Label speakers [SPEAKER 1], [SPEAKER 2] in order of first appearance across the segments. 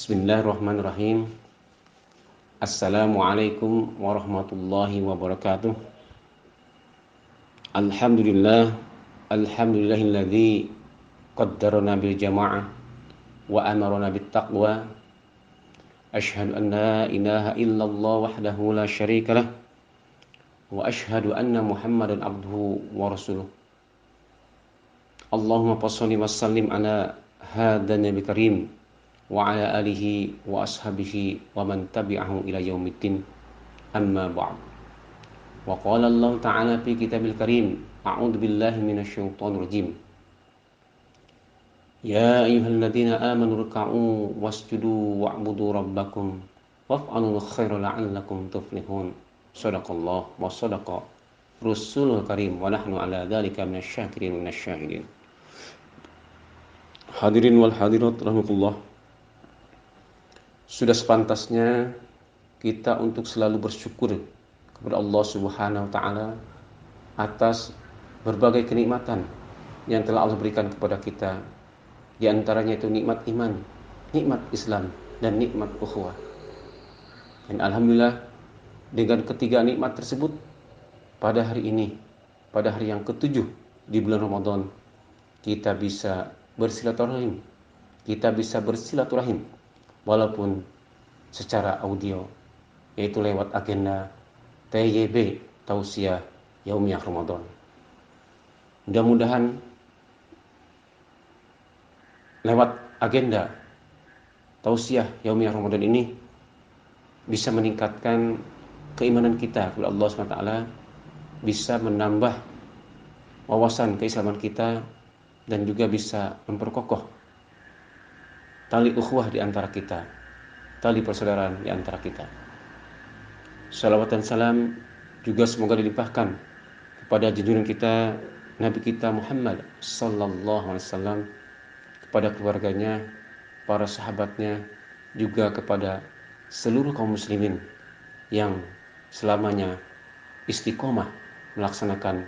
[SPEAKER 1] Bismillahirrahmanirrahim. Assalamualaikum warahmatullahi wabarakatuh. Alhamdulillah, alhamdulillahilladzi qaddarana bil jama'ah wa amarna bit taqwa. Asyhadu an la ilaha illallah wahdahu la syarikalah wa asyhadu anna Muhammadan abduhu wa rasuluh. Allahumma shalli wa sallim ala hadzal nabi karim wa ala alihi wa ashabihi wa man tabi'ahu ila yaumiddin, amma ba'd. Wa qala Allah ta'ala fi kitabil karim, a'udzu billahi minasyaitonir rajim. Ya ayyuhalladzina amanu ruk'u wasjudu wa'budu rabbakum waf'alul khaira la'allakum tuflihun. Shadaqallah wa shadaqa rasulul karim wa nahnu ala dzalika minasyakirin minasyahidin. Hadirin wal hadirat rahimakumullah. Sudah sepantasnya kita untuk selalu bersyukur kepada Allah Subhanahu wa taala atas berbagai kenikmatan yang telah Allah berikan kepada kita. Di antaranya itu nikmat iman, nikmat Islam, dan nikmat ukhuwah. Dan alhamdulillah dengan ketiga nikmat tersebut pada hari ini, pada hari yang ketujuh di bulan Ramadan, kita bisa bersilaturahim. Kita bisa bersilaturahim walaupun secara audio, yaitu lewat agenda TYB, Tausiah Yaumiyah Ramadan. Mudah-mudahan lewat agenda Tausiah Yaumiyah Ramadan ini bisa meningkatkan keimanan kita kepada Allah SWT, bisa menambah wawasan keislaman kita, dan juga bisa memperkokoh tali ukhuwah di antara kita, tali persaudaraan di antara kita. Salawat dan salam juga semoga dilimpahkan kepada junjungan kita, Nabi kita Muhammad sallallahu alaihi wasallam, kepada keluarganya, para sahabatnya, juga kepada seluruh kaum muslimin yang selamanya istiqomah melaksanakan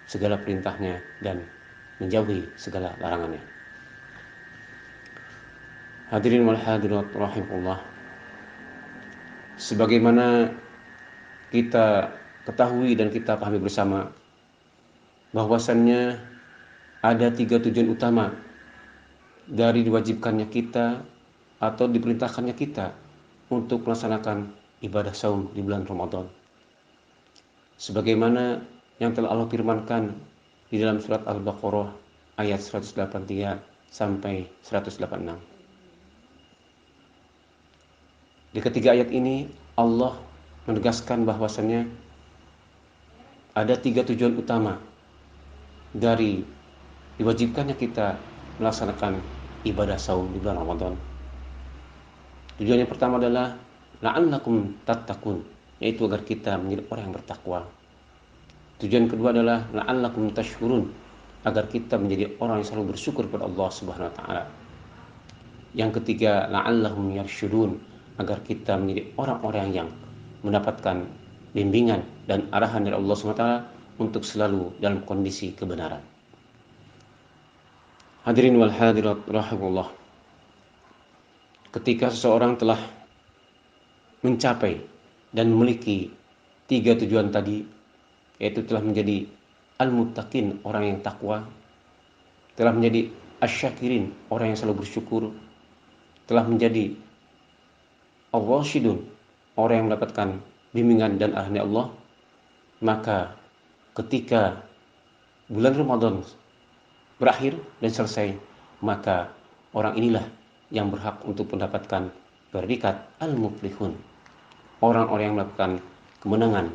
[SPEAKER 1] segala perintahnya dan menjauhi segala larangannya. Hadirin wal hadirat rahimahullah. Sebagaimana kita ketahui dan kita pahami bersama bahwasannya ada 3 tujuan utama dari diwajibkannya kita atau diperintahkannya kita untuk melaksanakan ibadah saum di bulan Ramadan. Sebagaimana yang telah Allah firmankan di dalam surat Al-Baqarah ayat 183 sampai 186. Di ketiga ayat ini Allah menegaskan bahwasannya ada 3 tujuan utama dari diwajibkannya kita melaksanakan ibadah saum di bulan Ramadan. Tujuan yang pertama adalah la'allakum tattaqun, yaitu agar kita menjadi orang yang bertakwa. Tujuan kedua adalah la'allakum tashkurun, agar kita menjadi orang yang selalu bersyukur kepada Allah Subhanahu wa taala. Yang ketiga, la'allahum yarsyudun, agar kita menjadi orang-orang yang mendapatkan bimbingan dan arahan dari Allah SWT untuk selalu dalam kondisi kebenaran. Hadirin wal hadirat rahimahullah. Ketika seseorang telah mencapai dan memiliki 3 tujuan tadi, yaitu telah menjadi al-muttaqin, orang yang takwa, telah menjadi asyakirin, orang yang selalu bersyukur, telah menjadi ar-rasyidun, orang yang mendapatkan bimbingan dan arahan Allah, maka ketika bulan Ramadan berakhir dan selesai, maka orang inilah yang berhak untuk mendapatkan predikat al-muflihun, orang-orang yang mendapatkan kemenangan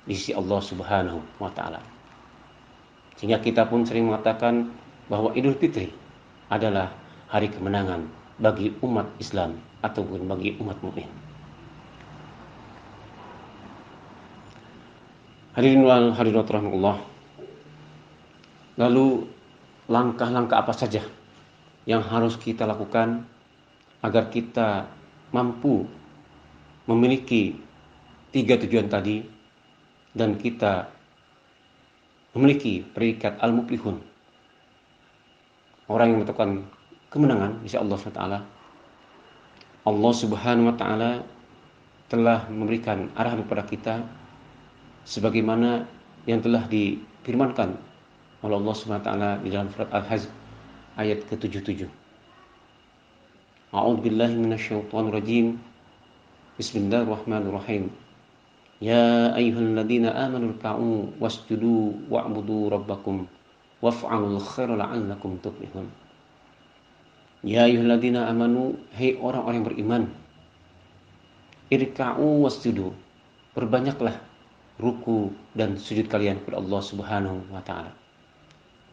[SPEAKER 1] di sisi Allah Subhanahu wa taala. Sehingga kita pun sering mengatakan bahwa Idul Fitri adalah hari kemenangan bagi umat Islam ataupun bagi umat mukmin. Hadirin wal hadirat rahimahullah. Lalu langkah-langkah apa saja yang harus kita lakukan agar kita mampu memiliki 3 tujuan tadi dan kita memiliki predikat al-muflihun, orang yang mendapatkan kemenangan insya Allah SWT. Allah Subhanahu wa taala telah memberikan arahan kepada kita sebagaimana yang telah difirmankan oleh Allah Subhanahu wa taala di dalam surat Al-Hajj ayat ke-77. A'udzubillahi minasyaitonir rajim. Bismillahirrahmanirrahim. Ya ayyuhalladzina amanu ruk'u wasjudu wa'budu rabbakum waf'alul khaira la'allakum tuflihun. Ya ayyuhalladzina amanu, hai orang-orang yang beriman, irka'u wasjudu, perbanyaklah ruku dan sujud kalian kepada Allah Subhanahu wa taala.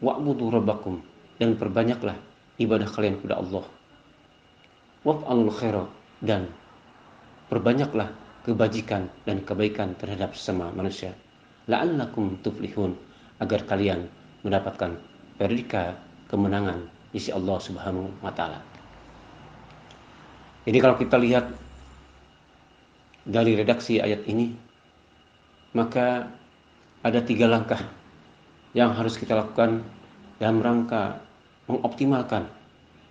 [SPEAKER 1] Wa'budu rabbakum, dan perbanyaklah ibadah kalian kepada Allah. Waf'alul khaira, dan perbanyaklah kebajikan dan kebaikan terhadap sesama manusia. La'allakum tuflihun, agar kalian mendapatkan predikat kemenangan di sisi Allah Subhanahu wa taala. Jadi kalau kita lihat dari redaksi ayat ini, maka ada 3 langkah yang harus kita lakukan dalam rangka mengoptimalkan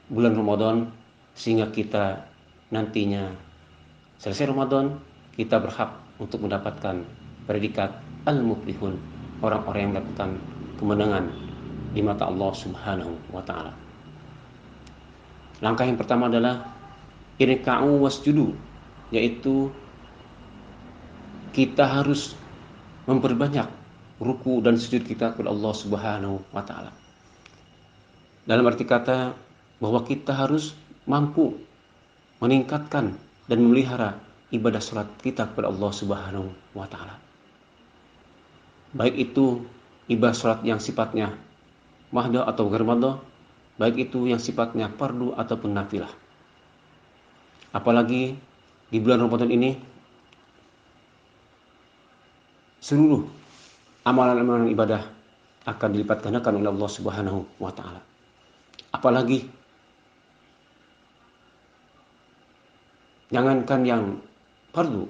[SPEAKER 1] bulan Ramadan, sehingga kita nantinya selesai Ramadan kita berhak untuk mendapatkan predikat al-muflihun, orang-orang yang mendapatkan kemenangan di mata Allah Subhanahu wa taala. Langkah yang pertama adalah irka'u wasjudu, yaitu kita harus memperbanyak ruku dan sujud kita kepada Allah Subhanahu wa taala. Dalam arti kata bahwa kita harus mampu meningkatkan dan memelihara ibadah salat kita kepada Allah Subhanahu wa taala. Baik itu ibadah salat yang sifatnya mahdoh atau ghair mahdoh, baik itu yang sifatnya fardu ataupun nafilah. Apalagi di bulan Ramadan ini seluruh amalan-amalan ibadah akan dilipat gandakan oleh Allah Subhanahu wa taala. Apalagi jangankan yang fardu,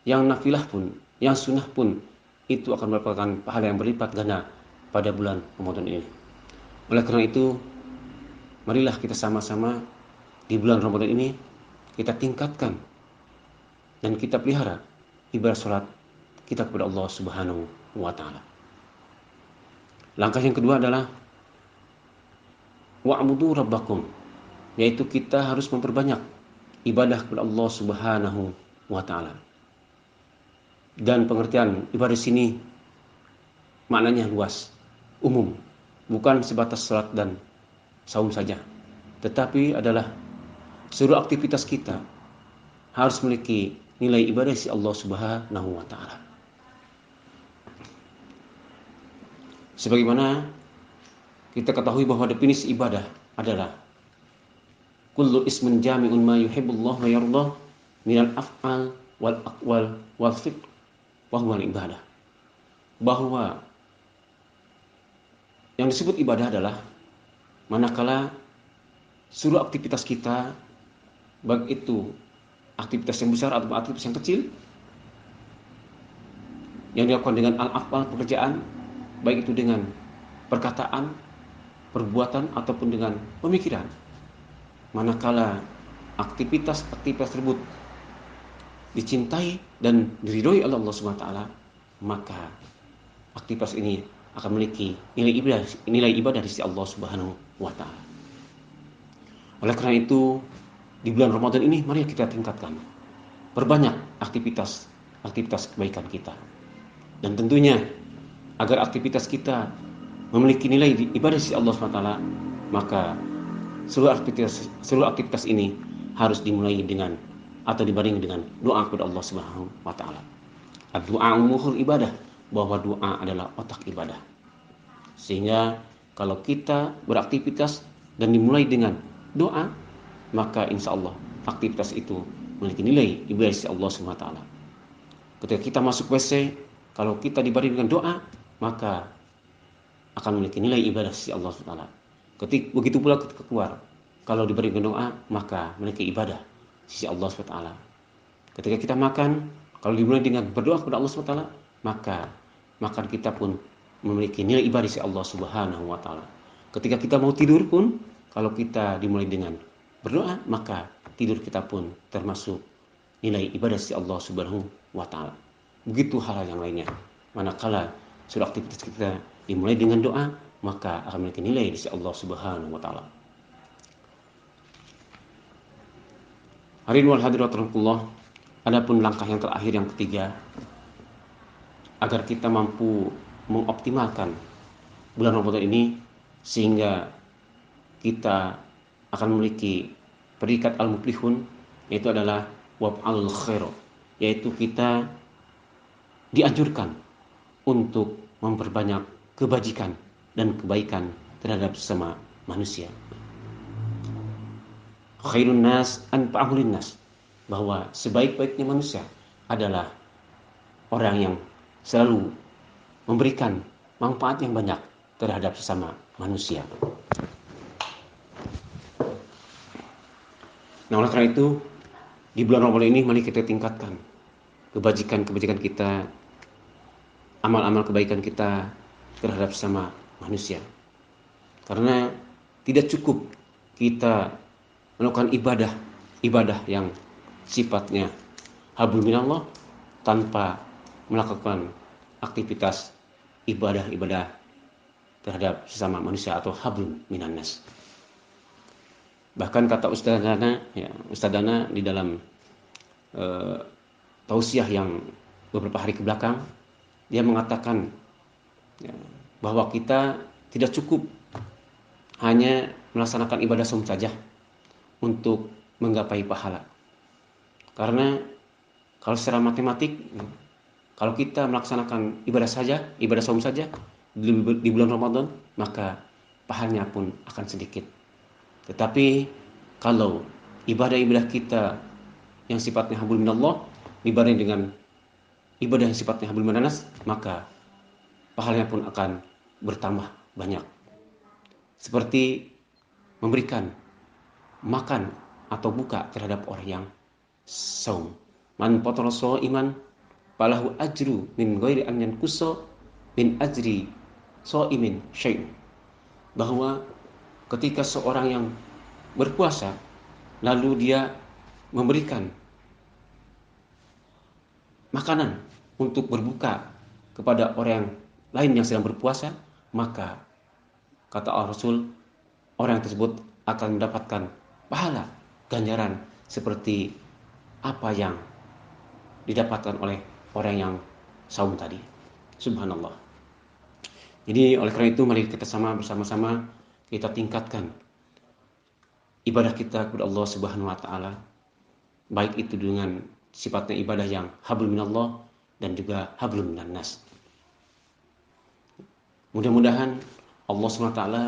[SPEAKER 1] yang nafilah pun, yang sunnah pun, itu akan mendapatkan pahala yang berlipat ganda pada bulan Ramadan ini. Oleh karena itu, marilah kita sama-sama di bulan Ramadan ini kita tingkatkan dan kita pelihara ibadah salat kita kepada Allah Subhanahu wa taala. Langkah yang kedua adalah wa'budu rabbakum, yaitu kita harus memperbanyak ibadah kepada Allah Subhanahu wa taala. Dan pengertian ibadah di sini maknanya luas, umum, bukan sebatas salat dan saum saja, tetapi adalah seluruh aktivitas kita harus memiliki nilai ibadah si Allah Subhanahu wa taala. Sebagaimana kita ketahui bahwa definisi ibadah adalah kullu ismin jami'un ma yuhibbullah wa yardah minal af'al wal aqwal wal fiqh wa huwa ibadah. Bahwa yang disebut ibadah adalah manakala seluruh aktivitas kita, baik itu aktivitas yang besar atau aktivitas yang kecil, yang dilakukan dengan al-af'al, pekerjaan, baik itu dengan perkataan, perbuatan ataupun dengan pemikiran. Manakala aktivitas-aktivitas tersebut dicintai dan diridhoi oleh Allah Subhanahu wa taala, maka aktivitas ini akan memiliki nilai ibadah di sisi Allah Subhanahu wa taala. Oleh karena itu, di bulan Ramadan ini mari kita tingkatkan, perbanyak aktivitas kebaikan kita. Dan tentunya agar aktivitas kita memiliki nilai ibadah di sisi Allah Subhanahu wa taala, maka seluruh aktivitas ini harus dimulai dengan atau dibarengi dengan doa kepada Allah Subhanahu wa taala. Ad-du'a mukhul ibadah, bahwa doa adalah otak ibadah. Sehingga kalau kita beraktivitas dan dimulai dengan doa, maka insya Allah aktivitas itu memiliki nilai ibadah di sisi Allah Subhanahu wa taala. Ketika kita masuk WC, kalau kita dibarengi dengan doa, maka akan memiliki nilai ibadah sisi Allah SWT. Begitu pula ketika keluar, kalau diberi doa, maka memiliki ibadah sisi Allah SWT. Ketika kita makan, kalau dimulai dengan berdoa kepada Allah SWT, maka makan kita pun memiliki nilai ibadah sisi Allah Subhanahu wa taala. Ketika kita mau tidur pun, kalau kita dimulai dengan berdoa, maka tidur kita pun termasuk nilai ibadah si Allah Subhanahu wa taala. Begitu hal yang lainnya. Manakala seluruh aktivitas kita dimulai dengan doa, maka akan memiliki nilai di sisi Allah Subhanahu wa taala. Hadirin wal hadirat rahimakumullah, adapun langkah yang terakhir yang ketiga agar kita mampu mengoptimalkan bulan Ramadan ini sehingga kita akan memiliki predikat al-muflihun, yaitu adalah waf'alul khair, yaitu kita dianjurkan untuk memperbanyak kebajikan dan kebaikan terhadap sesama manusia. Khairun nas anfa'uhum linnas, bahwa sebaik-baiknya manusia adalah orang yang selalu memberikan manfaat yang banyak terhadap sesama manusia. Nah, oleh karena itu, di bulan Ramadan ini mari kita tingkatkan kebajikan-kebajikan kita, amal-amal kebaikan kita terhadap sesama manusia. Karena tidak cukup kita melakukan ibadah yang sifatnya hablum minallah tanpa melakukan aktivitas ibadah terhadap sesama manusia atau hablum minannas. Bahkan kata Ustaz Dana di dalam tausiah yang beberapa hari ke belakang, dia mengatakan bahwa kita tidak cukup hanya melaksanakan ibadah saum saja untuk menggapai pahala. Karena kalau secara matematik, kalau kita melaksanakan ibadah saum saja di bulan Ramadan, maka pahalanya pun akan sedikit. Tetapi kalau ibadah-ibadah kita yang sifatnya hablum minallah dibanding dengan ibadah yang sifatnya hablum minannas, maka pahalanya pun akan bertambah banyak. Seperti memberikan makan atau buka terhadap orang yang saum. Man fatara shaiman falahu ajru min ghairi an yanqusa min ajri shaimin syai'. Bahwa ketika seorang yang berpuasa lalu dia memberikan makanan untuk berbuka kepada orang lain yang sedang berpuasa, maka kata Rasul, orang tersebut akan mendapatkan pahala ganjaran seperti apa yang didapatkan oleh orang yang saum tadi. Subhanallah. Jadi oleh karena itu mari kita bersama-sama kita tingkatkan ibadah kita kepada Allah Subhanahu wa taala, baik itu dengan sifatnya ibadah yang hablum minallah dan juga hablum minannas. Mudah-mudahan Allah Subhanahu wa taala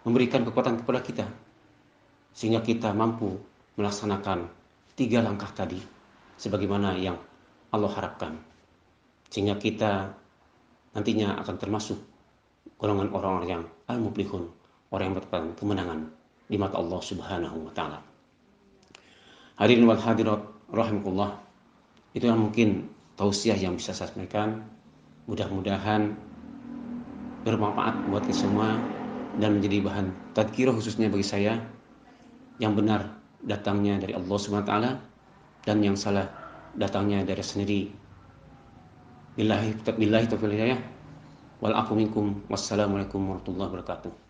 [SPEAKER 1] memberikan kekuatan kepada kita sehingga kita mampu melaksanakan 3 langkah tadi sebagaimana yang Allah harapkan, sehingga kita nantinya akan termasuk golongan orang-orang yang al-muflihun, orang yang mendapatkan kemenangan di mata Allah Subhanahu wa taala. Hadirin wal hadirat rahimakumullah, itulah mungkin tausiah yang bisa saya sampaikan. Mudah-mudahan bermanfaat buat kita semua dan menjadi bahan tadzkirah khususnya bagi saya. Yang benar datangnya dari Allah Subhanahu wa taala dan yang salah datangnya dari sendiri. Billahi taufiq hidayah wal afu minkum. Wassalamualaikum warahmatullahi wabarakatuh.